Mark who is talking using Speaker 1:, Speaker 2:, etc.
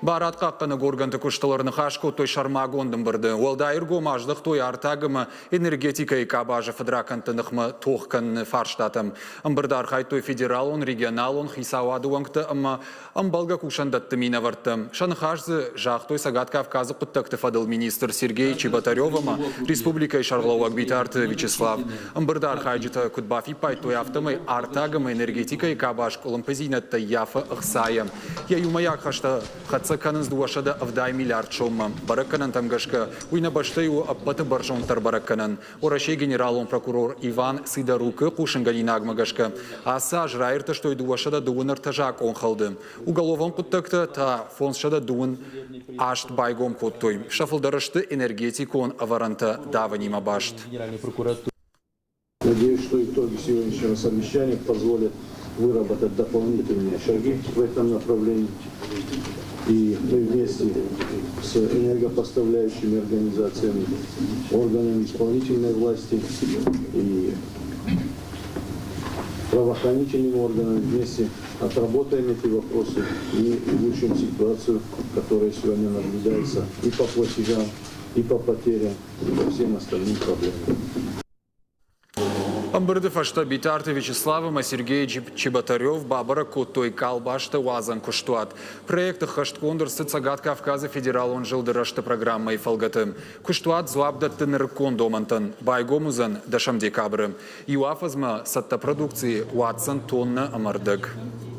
Speaker 1: Барат қаққаны горганты күштілеріні қашқы той шармағондың бірді. Олдайыр гомаждық той артағымы энергетика и кабажы федракантынықмы тоққын фарштатым. Бірдар қай той федерал он, регионал он, хисауады оңқты балға күшандатты мина варттым. Шанықашзы жақ той Сагат Кавказы құттақты фадыл министр Сергей Чеботаревыма республикай шарғылауақ бейтарты Вячеслав. Бірдар қайжыты күтбафи пай той автымы артағымы энергетика и кабаж колымпызинатты яфы ұқсайым. Яюмаяқ қашты Цаканыз дуашада авдай миллиард шома. Бараканан тамгашка уйна баштаю аппаты баржонтар бараканан. Орашей генералон прокурор Иван Сидорук кушанганинаг магашка. Аса жрайрта что и дуашада дуынар тажак он халды. Уголовон куттакта та фоншада дуын ашт байгом куттой. Шафалдарашты энергетикон аваранта даванима башт.
Speaker 2: Надеюсь, что итоги сегодняшнего совещания позволят выработать дополнительные шаги в этом направлении. И мы вместе с энергопоставляющими организациями, органами исполнительной власти и правоохранительными органами вместе отработаем эти вопросы и улучшим ситуацию, которая сегодня наблюдается и по платежам, и по потерям, и по всем остальным проблемам.
Speaker 1: Амбырды фашта битарты Вячеславыма Сергей Чеботарев бабара куттой калбашта уазан куштуат. Проекты хашт кондурсы Сагат Кавказа федерал он жылдырашты программа и фалгатым. Куштуат зуабда тыныркон домантан, байгомузан дашам декабры. Юафазма сатта продукции уатсан тонна амардык.